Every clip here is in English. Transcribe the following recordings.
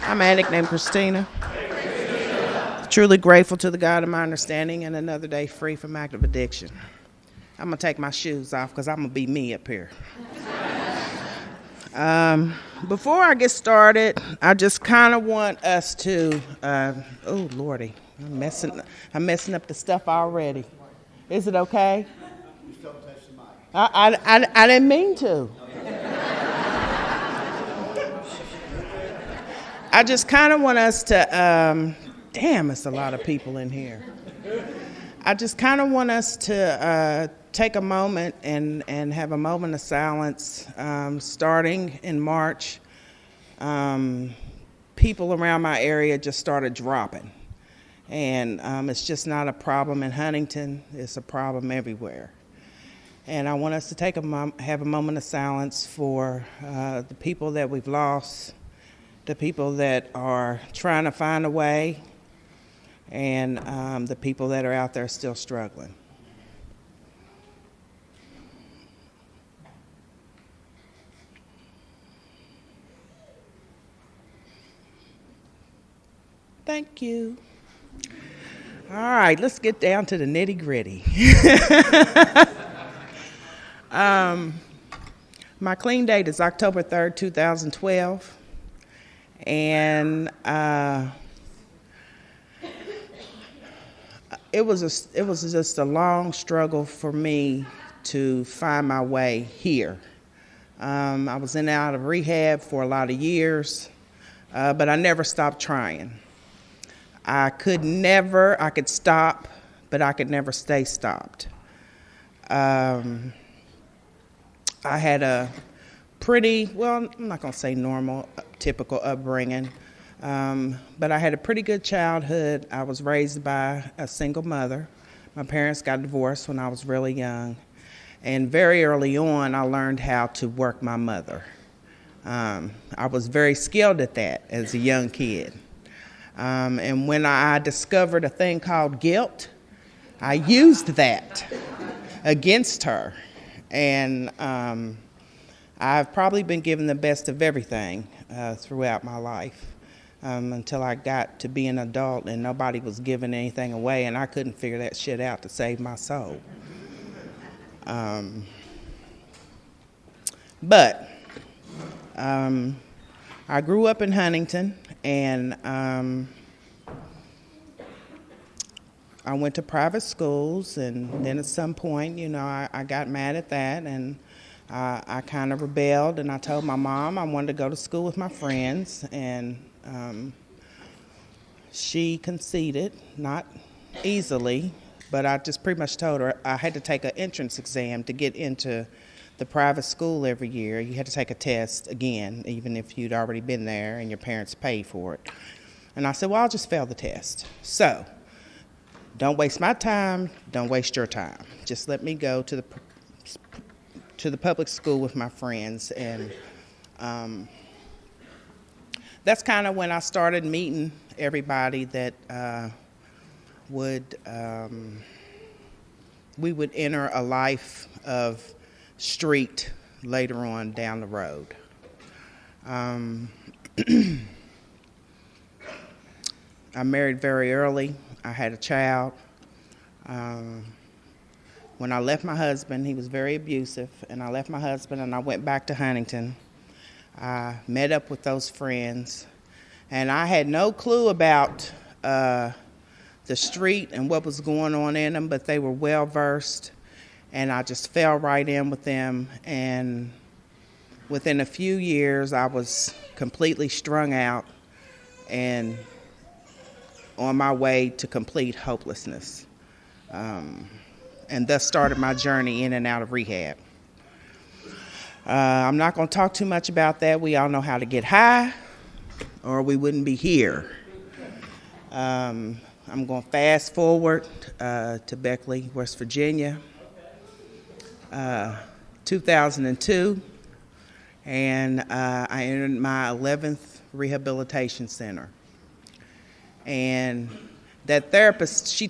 I'm an addict named Christina. Truly grateful to the God of my understanding and another day free from active addiction. I'm going to take my shoes off because I'm going to be me up here. Before I get started, I just kind of want us to, oh, Lordy, I'm messing up the stuff already. Is it okay? I didn't mean to. I just kind of want us to, damn, it's a lot of people in here. I just kind of want us to take a moment and have a moment of silence. Starting in March, people around my area just started dropping. And it's just not a problem in Huntington, it's a problem everywhere. And I want us to have a moment of silence for the people that we've lost, the people that are trying to find a way, and the people that are out there still struggling. Thank you. All right, let's get down to the nitty-gritty. My clean date is October 3rd, 2012. And it was just a long struggle for me to find my way here. I was in and out of rehab for a lot of years, but I never stopped trying. I could stop, but I could never stay stopped. I had a pretty, well, I'm not going to say normal, typical upbringing, but I had a pretty good childhood. I was raised by a single mother. My parents got divorced when I was really young, and very early on, I learned how to work my mother. I was very skilled at that as a young kid. And when I discovered a thing called guilt, I used that against her. And I've probably been given the best of everything throughout my life until I got to be an adult and nobody was giving anything away, and I couldn't figure that shit out to save my soul. But I grew up in Huntington, and I went to private schools, and then at some point, I got mad at that, and I kind of rebelled, and I told my mom I wanted to go to school with my friends, and she conceded, not easily, but I just pretty much told her I had to take an entrance exam to get into the private school every year. You had to take a test again, even if you'd already been there and your parents paid for it. And I said, well, I'll just fail the test. So don't waste my time, don't waste your time. Just let me go to the public school with my friends. And that's kind of when I started meeting everybody that we would enter a life of street later on down the road. I married very early. I had a child. When I left my husband, he was very abusive, and I left my husband and I went back to Huntington. I met up with those friends, and I had no clue about the street and what was going on in them, but they were well versed, and I just fell right in with them, and within a few years I was completely strung out and on my way to complete hopelessness, and thus started my journey in and out of rehab. I'm not going to talk too much about that. We all know how to get high, or we wouldn't be here. I'm going to fast forward to Beckley, West Virginia, 2002, and I entered my 11th rehabilitation center. And that therapist, she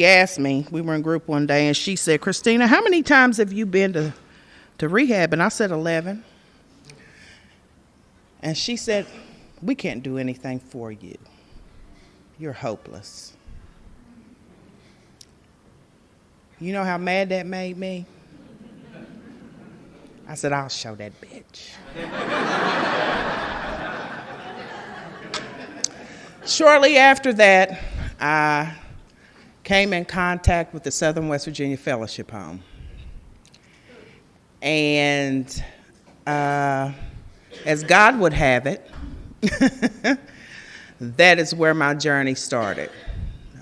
asked me, we were in group one day, and she said, Christina, how many times have you been to rehab? And I said 11. And she said, We can't do anything for you. You're hopeless. You know how mad that made me? I said, I'll show that bitch. Shortly after that, I came in contact with the Southern West Virginia Fellowship Home. And as God would have it, that is where my journey started.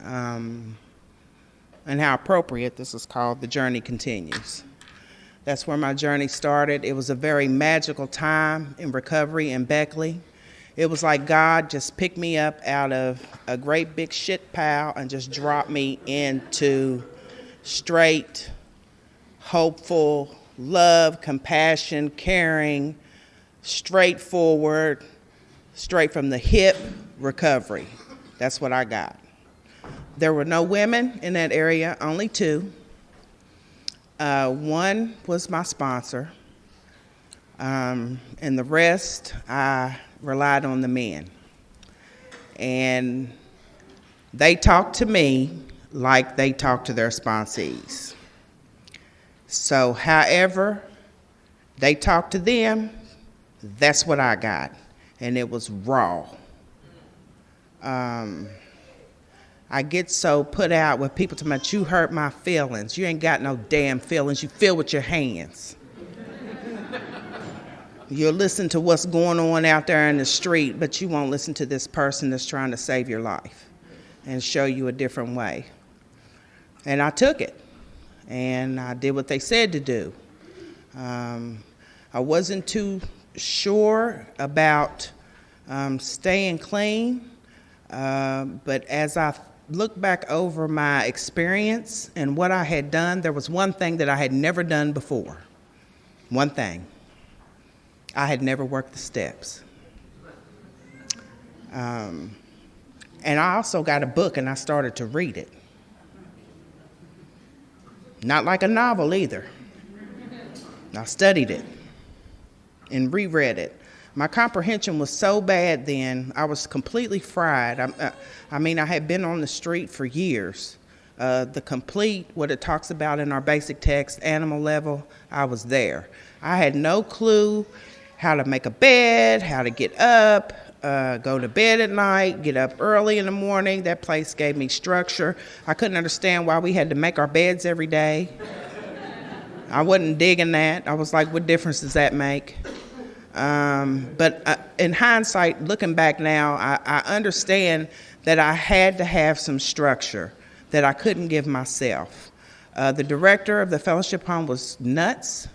And how appropriate this is called, The Journey Continues. That's where my journey started. It was a very magical time in recovery in Beckley. It was like God just picked me up out of a great big shit pile and just dropped me into straight, hopeful, love, compassion, caring, straightforward, straight from the hip recovery. That's what I got. There were no women in that area, only two. One was my sponsor, and the rest I relied on the men. And they talked to me like they talked to their sponsees. So however they talked to them, that's what I got, and it was raw. I get so put out with people talking about, you hurt my feelings. You ain't got no damn feelings. You feel with your hands. You'll listen to what's going on out there in the street, but you won't listen to this person that's trying to save your life and show you a different way. And I took it, and I did what they said to do. I wasn't too sure about staying clean, but as I look back over my experience and what I had done, there was one thing that I had never done before. One thing. I had never worked the steps. And I also got a book and I started to read it. Not like a novel either. I studied it and reread it. My comprehension was so bad then, I was completely fried. I had been on the street for years. The complete, what it talks about in our basic text, animal level, I was there. I had no clue how to make a bed, how to get up, go to bed at night, get up early in the morning. That place gave me structure. I couldn't understand why we had to make our beds every day. I wasn't digging that. I was like, what difference does that make? But in hindsight, looking back now, I understand that I had to have some structure that I couldn't give myself. The director of the fellowship home was nuts.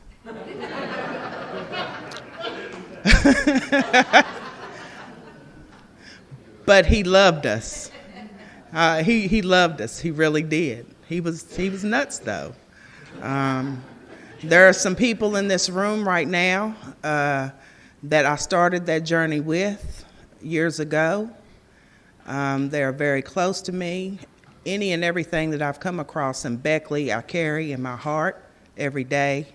But he loved us. He loved us. He really did. He was nuts, though. There are some people in this room right now that I started that journey with years ago. They are very close to me. Any and everything that I've come across in Beckley, I carry in my heart every day.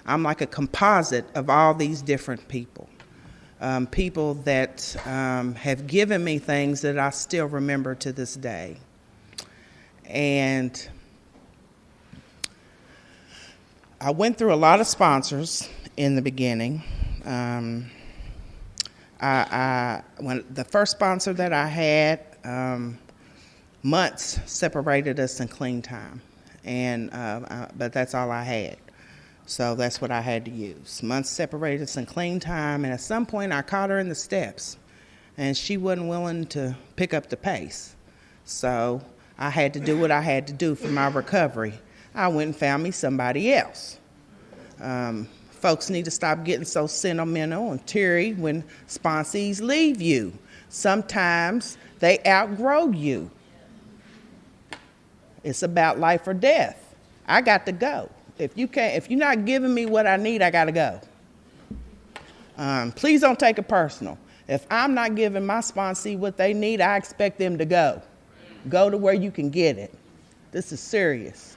I'm like a composite of all these different people. People that have given me things that I still remember to this day. And I went through a lot of sponsors in the beginning. When the first sponsor that I had, months separated us in clean time, but that's all I had. So that's what I had to use. Months separated us in clean time, and at some point I caught her in the steps, and she wasn't willing to pick up the pace. So I had to do what I had to do for my recovery. I went and found me somebody else. Folks need to stop getting so sentimental and teary when sponsees leave you. Sometimes they outgrow you. It's about life or death. I got to go. If you're not giving me what I need, I got to go. Please don't take it personal. If I'm not giving my sponsee what they need, I expect them to go. Go to where you can get it. This is serious.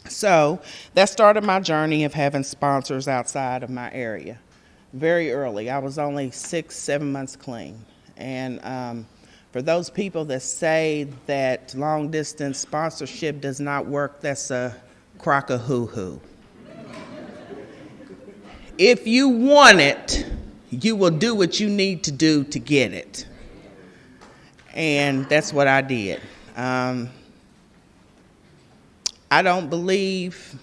So that started my journey of having sponsors outside of my area. very early. I was only 6, 7 months clean. And for those people that say that long distance sponsorship does not work, that's a crock of hoo-hoo. If you want it, you will do what you need to do to get it. And that's what I did. I don't believe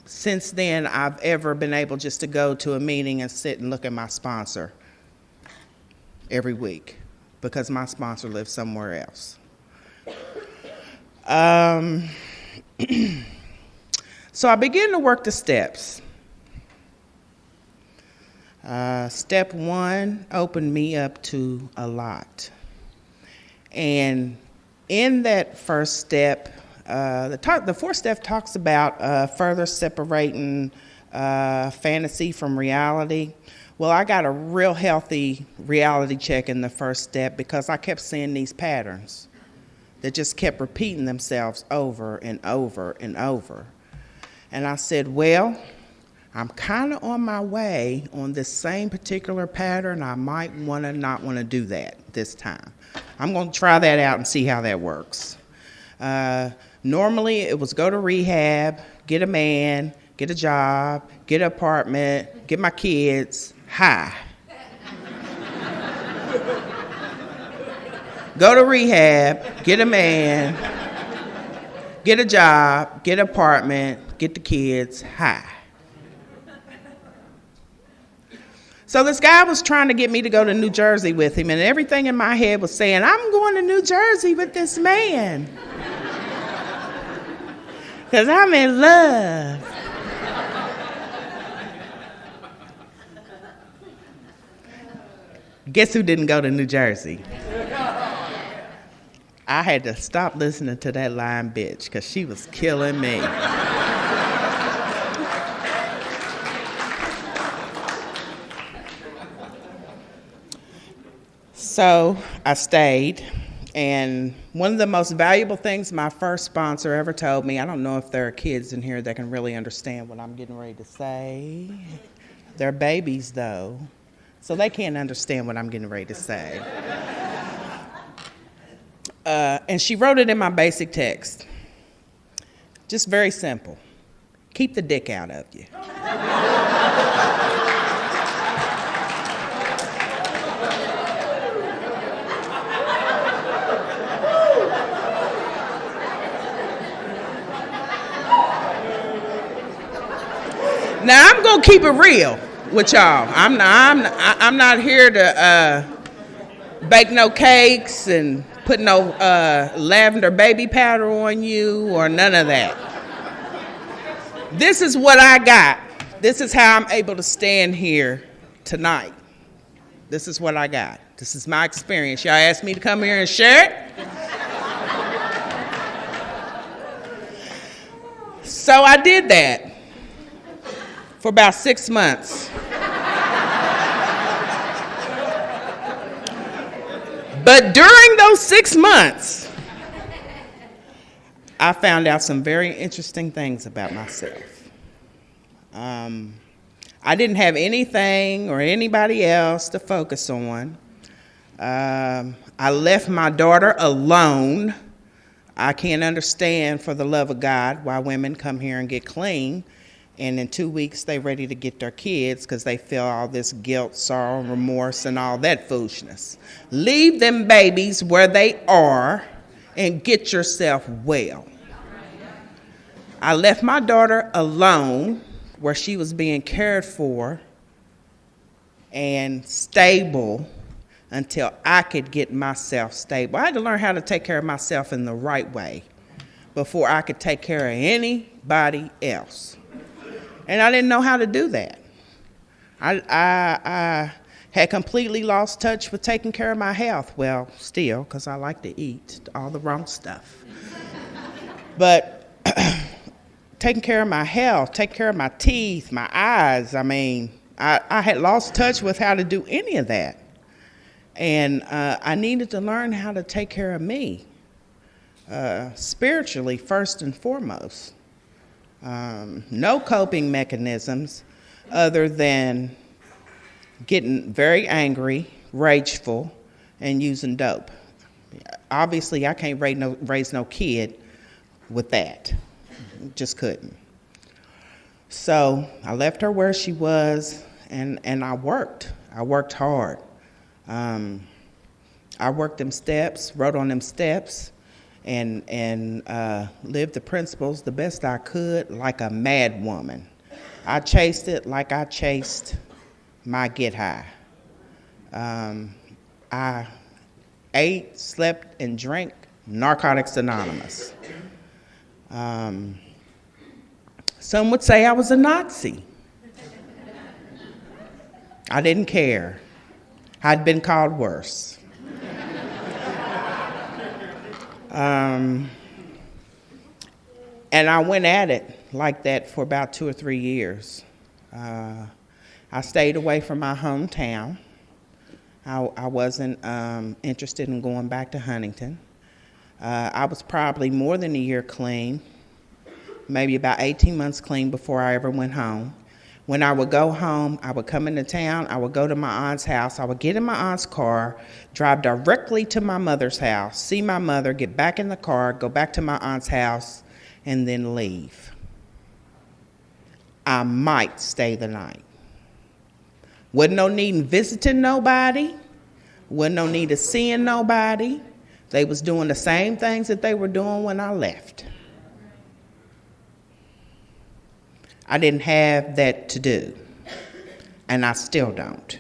since then I've ever been able just to go to a meeting and sit and look at my sponsor every week because my sponsor lives somewhere else. So I began to work the steps. Step 1 opened me up to a lot. And in that first step, the fourth step talks about further separating fantasy from reality. Well, I got a real healthy reality check in the first step because I kept seeing these patterns that just kept repeating themselves over and over and over. And I said, well, I'm kind of on my way on this same particular pattern. I might not want to do that this time. I'm going to try that out and see how that works. Normally, it was go to rehab, get a man, get a job, get an apartment, get my kids high. Go to rehab, get a man, get a job, get an apartment, get the kids high. So this guy was trying to get me to go to New Jersey with him, and everything in my head was saying, I'm going to New Jersey with this man. Because I'm in love. Guess who didn't go to New Jersey? I had to stop listening to that lying bitch because she was killing me. So I stayed, and one of the most valuable things my first sponsor ever told me, I don't know if there are kids in here that can really understand what I'm getting ready to say. They're babies, though, so they can't understand what I'm getting ready to say. And she wrote it in my basic text. Just very simple. Keep the dick out of you. Now, I'm going to keep it real with y'all. I'm not here to bake no cakes and put no lavender baby powder on you or none of that. This is what I got. This is how I'm able to stand here tonight. This is what I got. This is my experience. Y'all asked me to come here and share it. So I did that for about 6 months. But during those 6 months, I found out some very interesting things about myself. I didn't have anything or anybody else to focus on. I left my daughter alone. I can't understand, for the love of God, why women come here and get clean, and in 2 weeks they're ready to get their kids because they feel all this guilt, sorrow, remorse, and all that foolishness. Leave them babies where they are and get yourself well. I left my daughter alone where she was being cared for and stable until I could get myself stable. I had to learn how to take care of myself in the right way before I could take care of anybody else. And I didn't know how to do that. I had completely lost touch with taking care of my health. Well, still, because I like to eat all the wrong stuff. But taking care of my health, taking care of my teeth, my eyes, I had lost touch with how to do any of that. And I needed to learn how to take care of me, spiritually first and foremost. No coping mechanisms other than getting very angry, rageful, and using dope. Obviously, I can't raise no kid with that. Just couldn't. So I left her where she was, and I worked. I worked hard. I worked them steps, wrote on them steps, and lived the principles the best I could like a mad woman. I chased it like I chased my get high. I ate, slept, and drank Narcotics Anonymous. Some would say I was a Nazi. I didn't care. I'd been called worse. And I went at it like that for about 2 or 3 years. I stayed away from my hometown. I wasn't interested in going back to Huntington. I was probably more than a year clean, maybe about 18 months clean before I ever went home. When I would go home, I would come into town, I would go to my aunt's house, I would get in my aunt's car, drive directly to my mother's house, see my mother, get back in the car, go back to my aunt's house, and then leave. I might stay the night. Wasn't no need in visiting nobody, wasn't no need of seeing nobody. They was doing the same things that they were doing when I left. I didn't have that to do, and I still don't.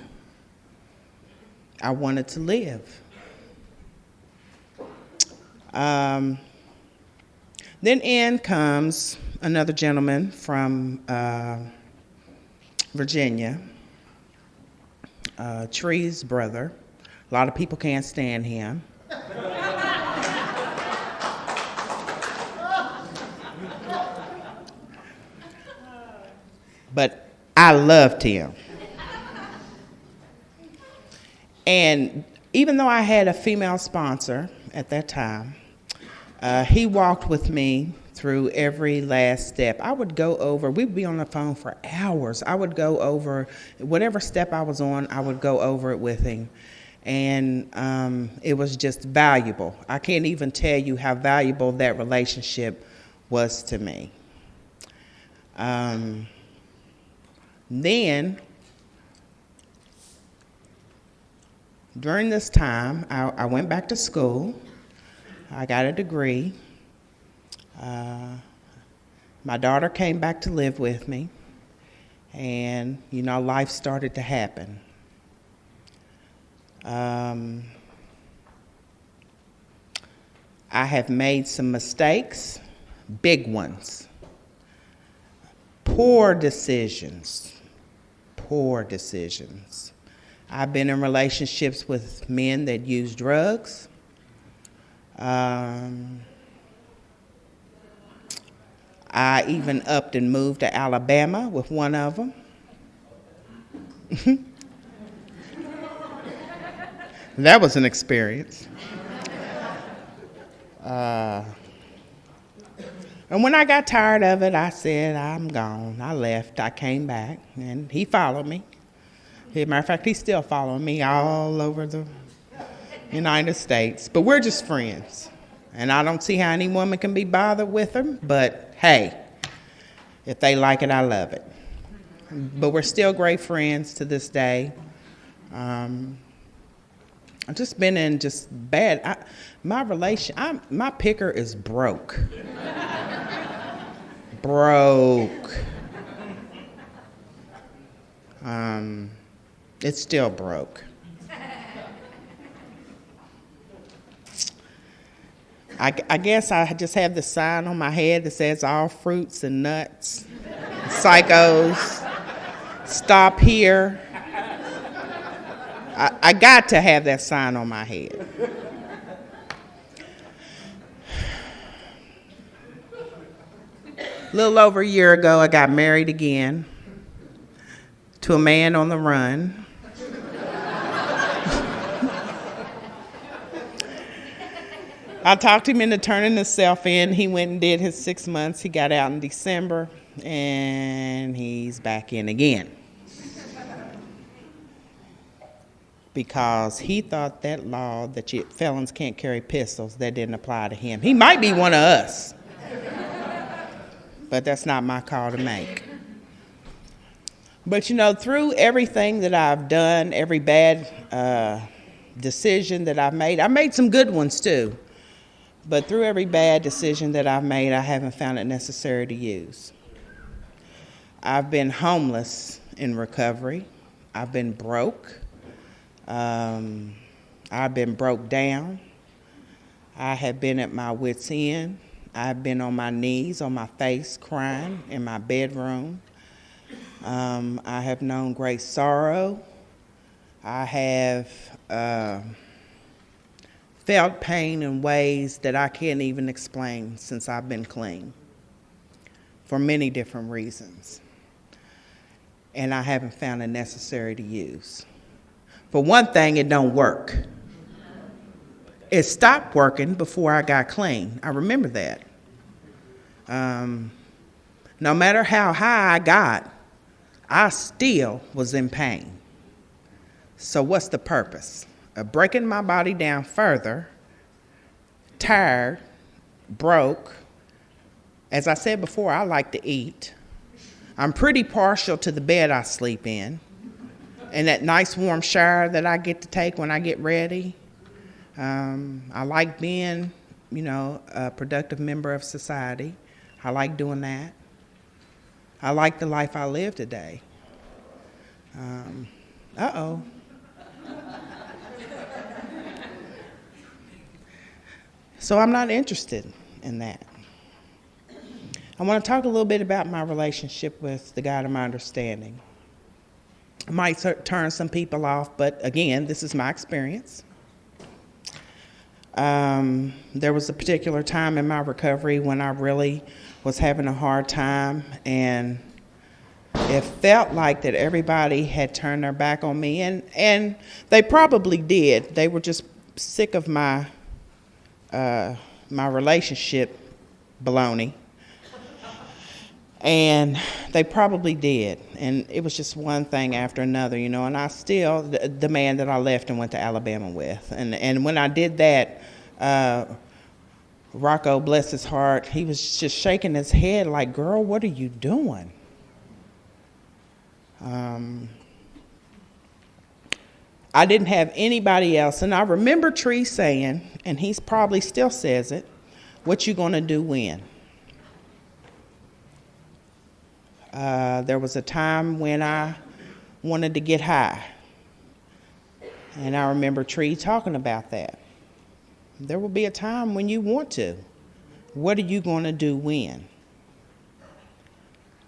I wanted to live. Then in comes another gentleman from Virginia, Tree's brother. A lot of people can't stand him. But I loved him. And even though I had a female sponsor at that time, he walked with me through every last step. I would go over, we'd be on the phone for hours. I would go over whatever step I was on, I would go over it with him. And it was just valuable. I can't even tell you how valuable that relationship was to me. Then, during this time, I went back to school. I got a degree. My daughter came back to live with me, and, life started to happen. I have made some mistakes, big ones, poor decisions. I've been in relationships with men that use drugs. I even upped and moved to Alabama with one of them. That was an experience. And when I got tired of it, I said, I'm gone. I left. I came back, and he followed me. As a matter of fact, he's still following me all over the United States. But we're just friends. And I don't see how any woman can be bothered with him. But, hey, if they like it, I love it. But we're still great friends to this day. I've just been in just bad. My picker is broke. Broke. It's still broke. I guess I just have this sign on my head that says all fruits and nuts, psychos, stop here. I got to have that sign on my head. A little over a year ago, I got married again to a man on the run. I talked him into turning himself in. He went and did his 6 months. He got out in December, and he's back in again. because he thought that law that felons can't carry pistols, that didn't apply to him. He might be one of us, but that's not my call to make. But through everything that I've done, every bad decision that I've made some good ones too. But through every bad decision that I've made, I haven't found it necessary to use. I've been homeless in recovery. I've been broke. I've been broke down. I have been at my wit's end. I've been on my knees, on my face, crying in my bedroom. I have known great sorrow. I have felt pain in ways that I can't even explain since I've been clean, for many different reasons. And I haven't found it necessary to use. For one thing, it don't work. It stopped working before I got clean. I remember that. No matter how high I got, I still was in pain. So what's the purpose of breaking my body down further, tired, broke? As I said before, I like to eat. I'm pretty partial to the bed I sleep in and that nice warm shower that I get to take when I get ready. I like being, a productive member of society. I like doing that. I like the life I live today. So I'm not interested in that. I want to talk a little bit about my relationship with the God of my understanding. It might turn some people off, but again, this is my experience. There was a particular time in my recovery when I really was having a hard time, and it felt like that everybody had turned their back on me, and they probably did. They were just sick of my relationship baloney. And they probably did. And it was just one thing after another, and I still, the man that I left and went to Alabama with. And when I did that, Rocco, bless his heart, he was just shaking his head like, girl, what are you doing? I didn't have anybody else. And I remember Tree saying, and he probably still says it, what you gonna do when? There was a time when I wanted to get high. And I remember Tree talking about that. There will be a time when you want to. What are you going to do when?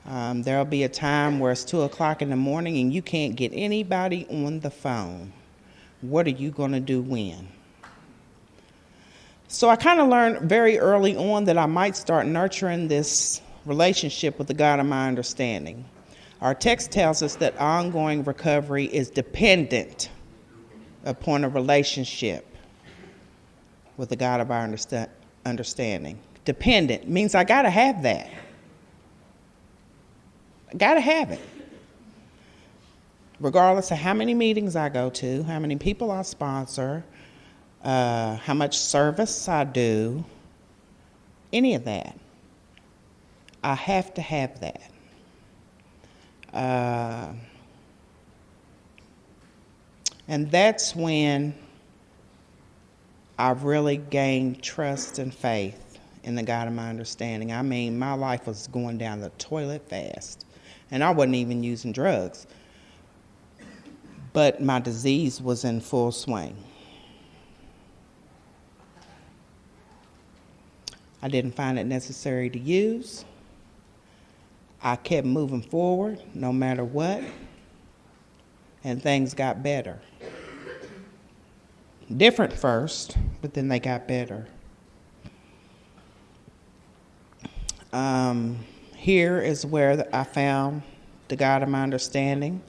There will be a time where it's 2 o'clock in the morning and you can't get anybody on the phone. What are you going to do when? So I kind of learned very early on that I might start nurturing this relationship with the God of my understanding. Our text tells us that ongoing recovery is dependent upon a relationship with the God of our understanding. Dependent means I got to have that. I got to have it. Regardless of how many meetings I go to, how many people I sponsor, how much service I do, any of that. I have to have that. And that's when I've really gained trust and faith in the God of my understanding. I mean, my life was going down the toilet fast, and I wasn't even using drugs. But my disease was in full swing. I didn't find it necessary to use. I kept moving forward no matter what, and things got better. Different first, but then they got better. Here is where I found the God of my understanding.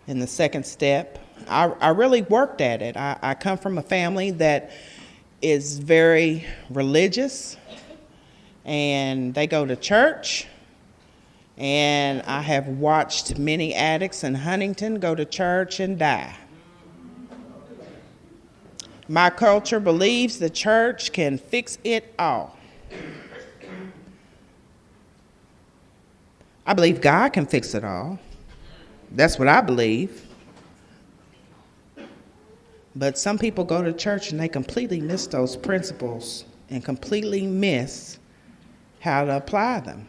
In the second step, I really worked at it. I come from a family that is very religious, and they go to church. And I have watched many addicts in Huntington go to church and die. My culture believes the church can fix it all. I believe God can fix it all. That's what I believe. But some people go to church and they completely miss those principles and completely miss how to apply them.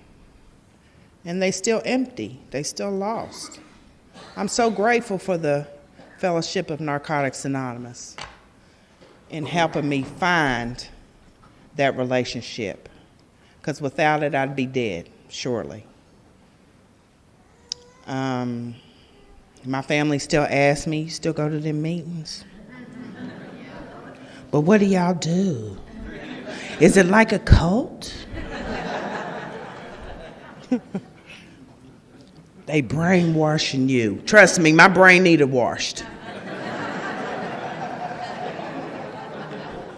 And they still empty. They still lost. I'm so grateful for the Fellowship of Narcotics Anonymous in helping me find that relationship. Because without it, I'd be dead, surely. My family still asks me, you still go to them meetings? But what do y'all do? Is it like a cult? They brainwashing you. Trust me, my brain needed washed.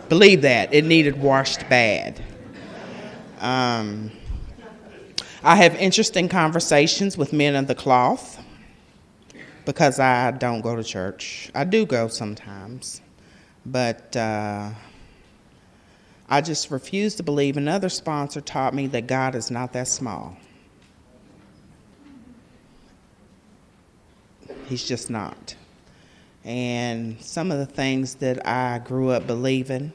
Believe that, it needed washed bad. I have interesting conversations with men of the cloth because I don't go to church. I do go sometimes, but I just refuse to believe. Another sponsor taught me that God is not that small. He's just not. And some of the things that I grew up believing,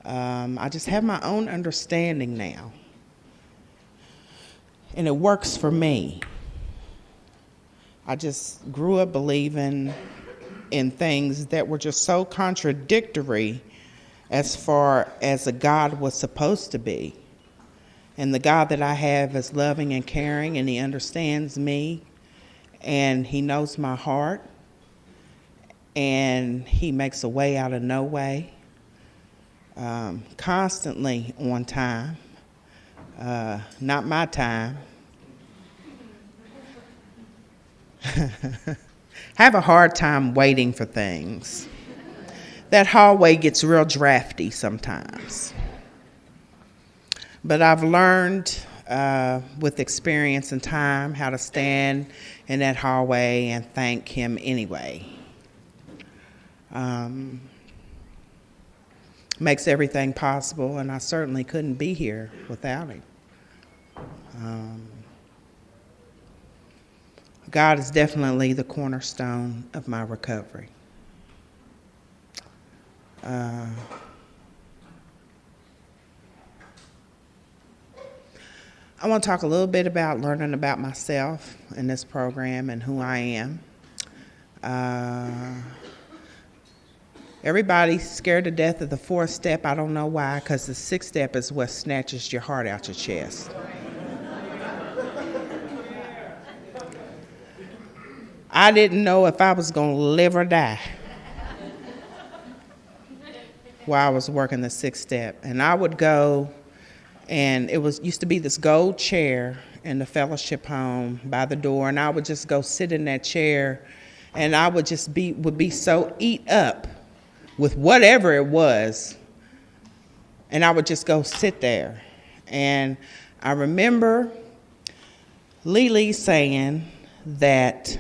I just have my own understanding now. And it works for me. I just grew up believing in things that were just so contradictory as far as a God was supposed to be. And the God that I have is loving and caring, and he understands me, and he knows my heart, and he makes a way out of no way, constantly on time. Not my time. Have a hard time waiting for things. That hallway gets real drafty sometimes. But I've learned with experience and time how to stand in that hallway and thank him anyway. Makes everything possible, and I certainly couldn't be here without him. God is definitely the cornerstone of my recovery. I want to talk a little bit about learning about myself in this program and who I am. Everybody's scared to death of the fourth step. I don't know why, because the sixth step is what snatches your heart out your chest. I didn't know if I was going to live or die while I was working the sixth step. And I would go, and it used to be this gold chair in the fellowship home by the door, and I would just go sit in that chair, and I would just be so eat up with whatever it was, and I would just go sit there. And I remember Lily saying that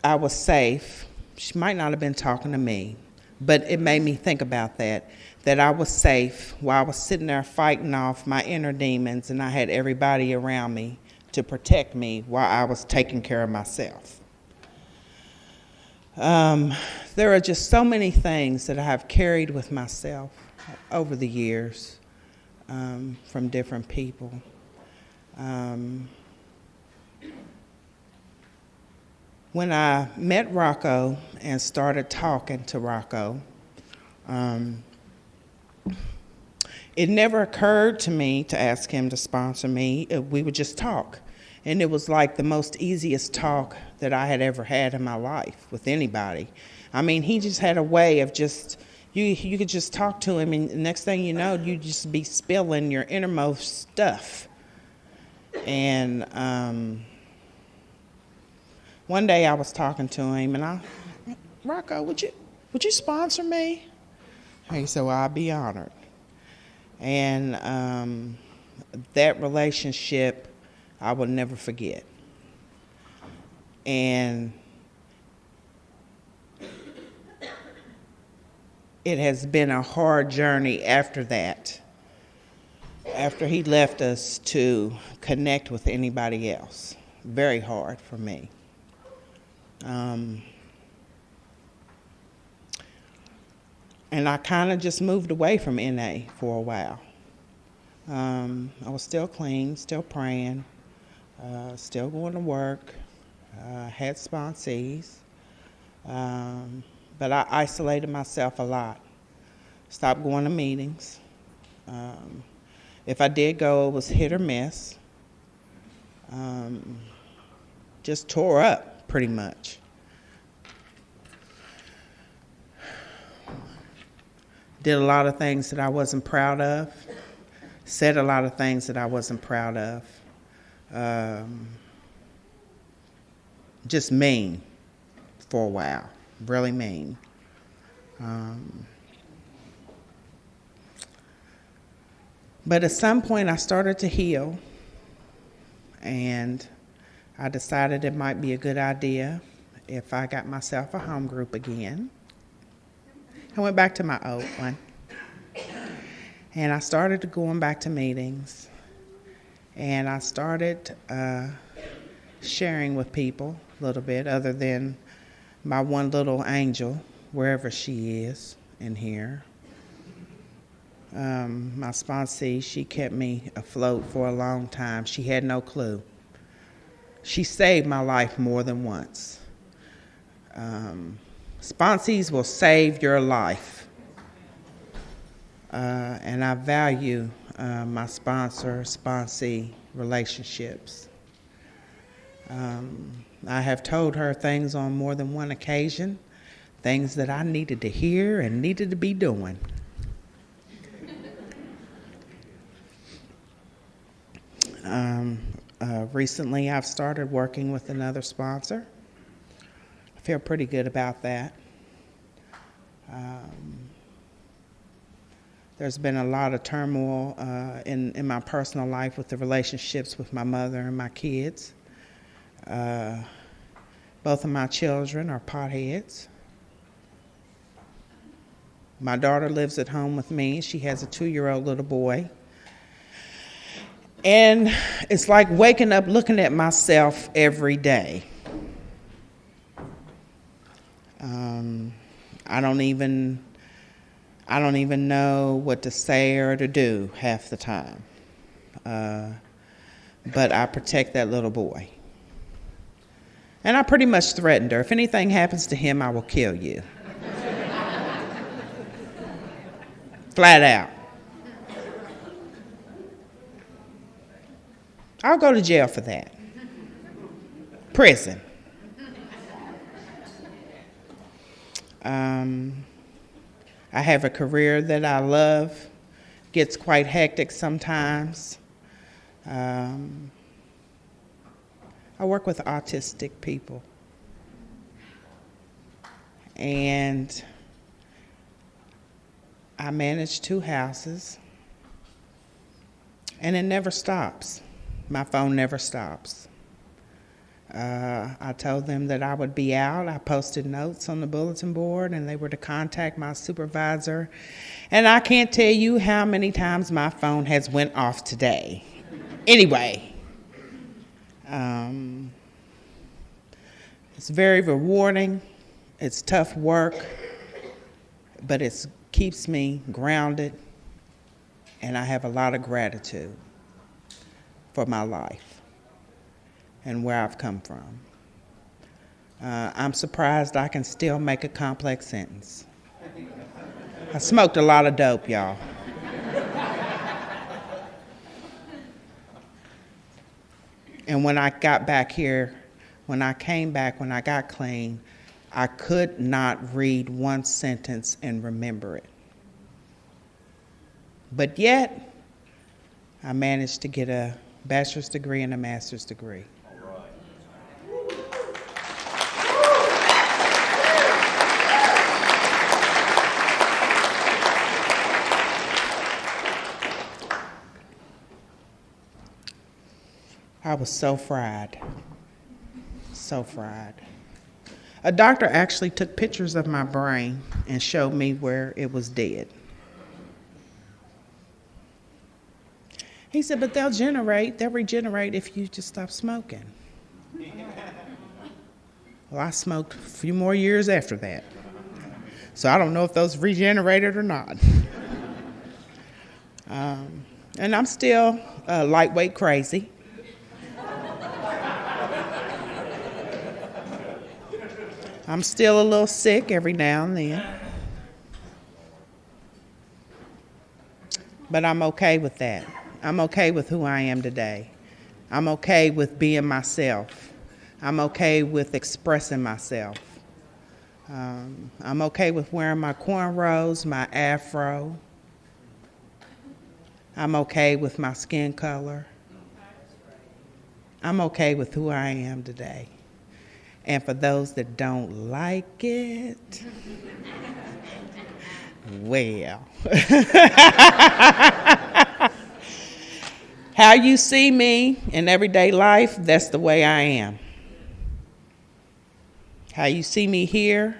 I was safe. She might not have been talking to me, but it made me think about that I was safe while I was sitting there fighting off my inner demons, and I had everybody around me to protect me while I was taking care of myself. There are just so many things that I have carried with myself over the years from different people. When I met Rocco and started talking to Rocco, it never occurred to me to ask him to sponsor me. We would just talk. And it was like the most easiest talk that I had ever had in my life with anybody. I mean, he just had a way of just, you could just talk to him, and the next thing you know, you'd just be spilling your innermost stuff. And one day I was talking to him, and Rocco, would you sponsor me? And he said, well, I'd be honored. And that relationship I will never forget. And it has been a hard journey after that, after he left us, to connect with anybody else. Very hard for me. And I kind of just moved away from NA for a while. I was still clean, still praying, still going to work, had sponsees, but I isolated myself a lot. Stopped going to meetings. If I did go, it was hit or miss. Just tore up, pretty much. Did a lot of things that I wasn't proud of. Said a lot of things that I wasn't proud of. Just mean for a while. Really mean. But at some point I started to heal, and I decided it might be a good idea if I got myself a home group again. I went back to my old one, and I started going back to meetings, and I started sharing with people a little bit, other than my one little angel, wherever she is in here. My sponsee, she kept me afloat for a long time. She had no clue. She saved my life more than once. Sponsees will save your life. And I value my sponsee relationships. I have told her things on more than one occasion, things that I needed to hear and needed to be doing. Recently, I've started working with another sponsor. I feel pretty good about that. There's been a lot of turmoil in my personal life with the relationships with my mother and my kids. Both of my children are potheads. My daughter lives at home with me. She has a 2-year-old little boy. And it's like waking up looking at myself every day. I don't even know what to say or to do half the time. But I protect that little boy. And I pretty much threatened her, if anything happens to him, I will kill you. Flat out. I'll go to jail for that. Prison. I have a career that I love. Gets quite hectic sometimes. I work with autistic people. And I manage 2 houses. And it never stops. My phone never stops. I told them that I would be out. I posted notes on the bulletin board, and they were to contact my supervisor. And I can't tell you how many times my phone has went off today. Anyway, it's very rewarding. It's tough work, but it keeps me grounded, and I have a lot of gratitude for my life and where I've come from. I'm surprised I can still make a complex sentence. I smoked a lot of dope, y'all. And when I got back here, when I came back, when I got clean, I could not read one sentence and remember it. But yet, I managed to get a bachelor's degree and a master's degree. I was so fried. So fried. A doctor actually took pictures of my brain and showed me where it was dead. He said, but they'll regenerate if you just stop smoking. Well, I smoked a few more years after that. So I don't know if those regenerated or not. And I'm still lightweight crazy. I'm still a little sick every now and then. But I'm okay with that. I'm okay with who I am today. I'm okay with being myself. I'm okay with expressing myself. I'm okay with wearing my cornrows, my afro. I'm okay with my skin color. I'm okay with who I am today. And for those that don't like it, well, how you see me in everyday life, that's the way I am. How you see me here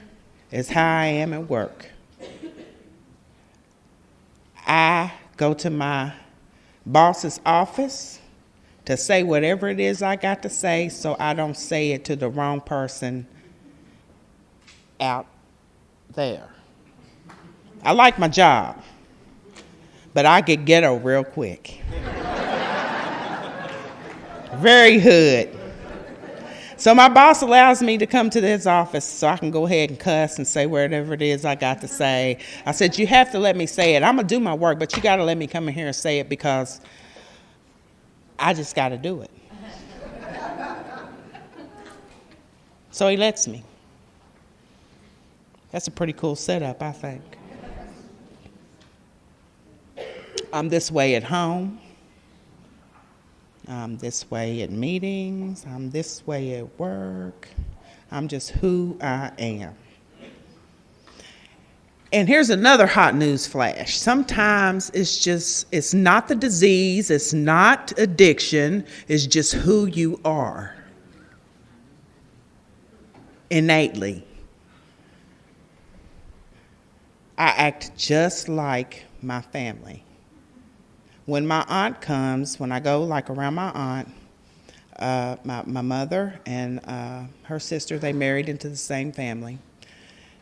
is how I am at work. I go to my boss's office to say whatever it is I got to say so I don't say it to the wrong person out there. I like my job, but I get ghetto real quick. Very hood. So my boss allows me to come to his office so I can go ahead and cuss and say whatever it is I got to say. I said, you have to let me say it. I'm going to do my work, but you got to let me come in here and say it because I just got to do it. So he lets me. That's a pretty cool setup, I think. I'm this way at home. I'm this way at meetings. I'm this way at work. I'm just who I am. And here's another hot news flash. Sometimes it's not the disease, it's not addiction, it's just who you are. Innately. I act just like my family. When my aunt comes, when I go like around my aunt, my mother and her sister, they married into the same family.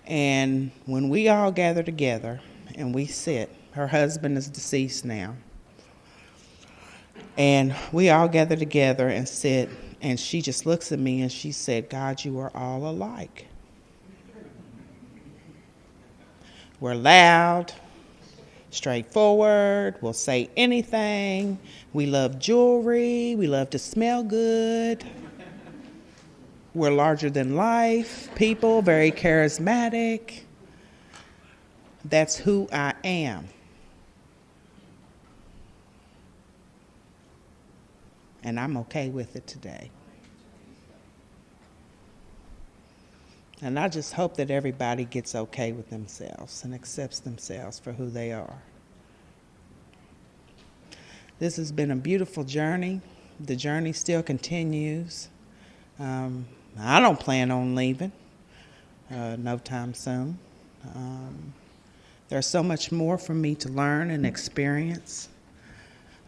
And when we all gather together and we sit, her husband is deceased now, and we all gather together and sit, and she just looks at me and she said, God, you are all alike. We're loud, straightforward, we'll say anything. We love jewelry, we love to smell good. We're larger than life people, very charismatic. That's who I am. And I'm okay with it today. And I just hope that everybody gets okay with themselves and accepts themselves for who they are. This has been a beautiful journey. The journey still continues. I don't plan on leaving no time soon. There's so much more for me to learn and experience.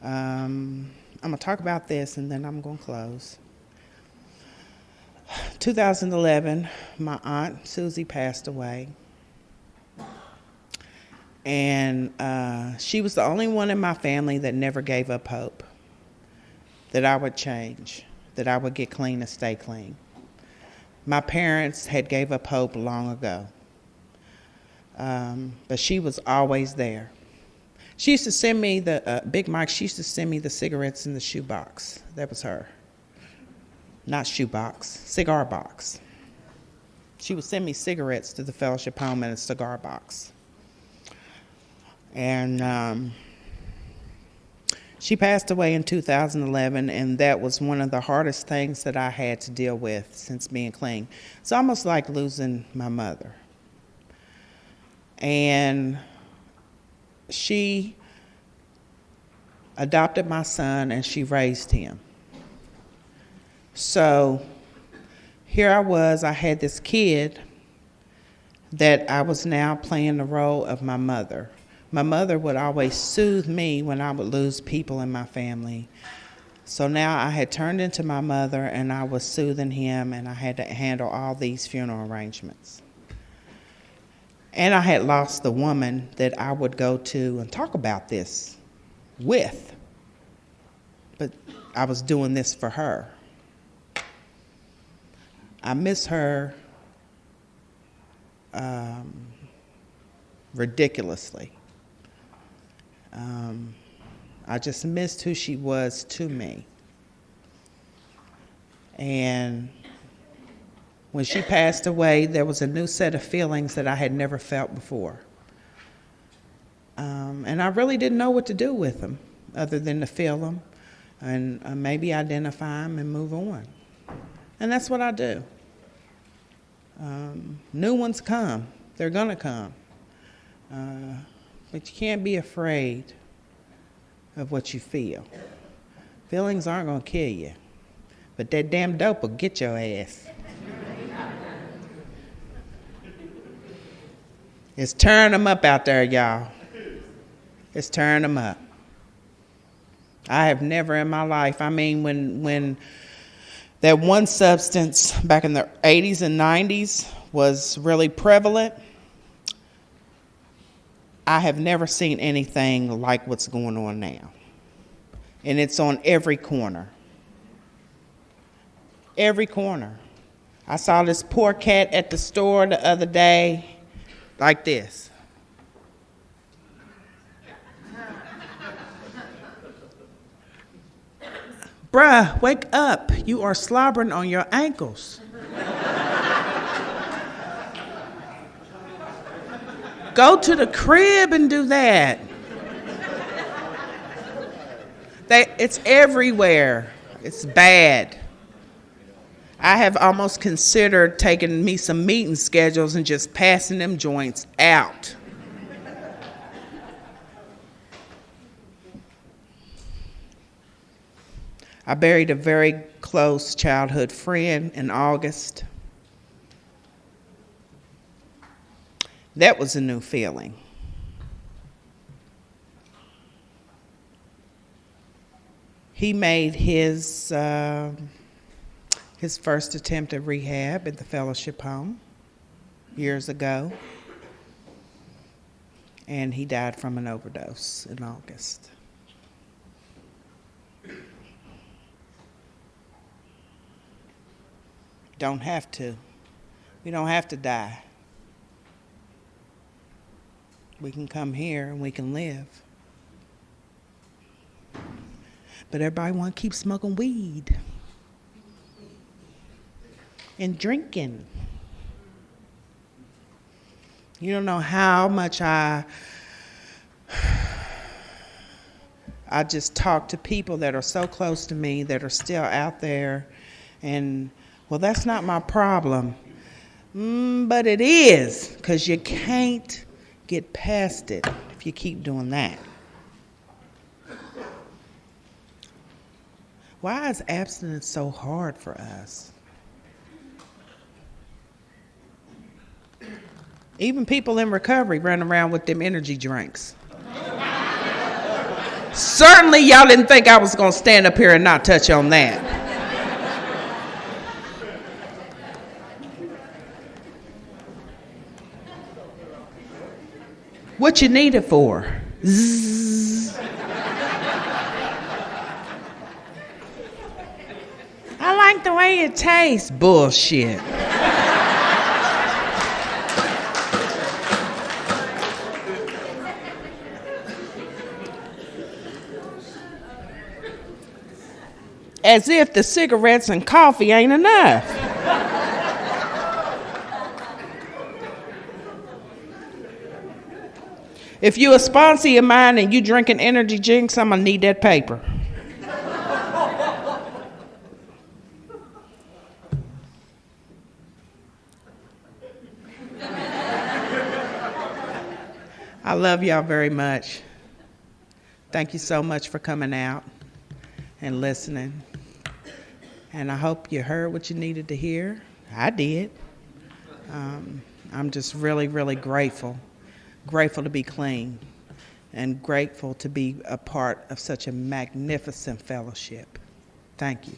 I'm going to talk about this and then I'm going to close. 2011, my aunt Susie passed away. And she was the only one in my family that never gave up hope that I would change, that I would get clean and stay clean. My parents had gave up hope long ago. But she was always there. She used to send me Big Mike, she used to send me the cigarettes in the shoebox. That was her. Not shoebox, cigar box. She would send me cigarettes to the fellowship home in a cigar box. And she passed away in 2011, and that was one of the hardest things that I had to deal with since being clean. It's almost like losing my mother. And she adopted my son, and she raised him. So here I had this kid that I was now playing the role of my mother. My mother would always soothe me when I would lose people in my family. So now I had turned into my mother, and I was soothing him, and I had to handle all these funeral arrangements. And I had lost the woman that I would go to and talk about this with. But I was doing this for her. I miss her ridiculously. I just missed who she was to me. And when she passed away, there was a new set of feelings that I had never felt before. And I really didn't know what to do with them other than to feel them and maybe identify them and move on. And that's what I do. New ones come. They're going to come. But you can't be afraid of what you feel. Feelings aren't going to kill you. But that damn dope will get your ass. It's tearing them up out there, y'all. It's tearing them up. I have never in my life, when that one substance back in the 80s and 90s was really prevalent, I have never seen anything like what's going on now. And it's on every corner. Every corner. I saw this poor cat at the store the other day, like this. Bruh, wake up. You are slobbering on your ankles. Go to the crib and do that. It's everywhere. It's bad. I have almost considered taking me some meeting schedules and just passing them joints out. I buried a very close childhood friend in August. That was a new feeling. He made his first attempt at rehab at the fellowship home years ago, and he died from an overdose in August. Don't have to. We don't have to die. We can come here and we can live. But everybody want to keep smoking weed and drinking. You don't know how much I just talk to people that are so close to me that are still out there, and well, that's not my problem. But it is, because you can't get past it if you keep doing that. Why is abstinence so hard for us? Even people in recovery run around with them energy drinks. Certainly y'all didn't think I was going to stand up here and not touch on that. What you need it for? Zzz. I like the way it tastes. Bullshit. As if the cigarettes and coffee ain't enough. If you a sponsor of mine and you drinking energy drinks, I'm going to need that paper. I love y'all very much. Thank you so much for coming out and listening. And I hope you heard what you needed to hear. I did. I'm just really, really grateful. Grateful to be clean and grateful to be a part of such a magnificent fellowship. Thank you.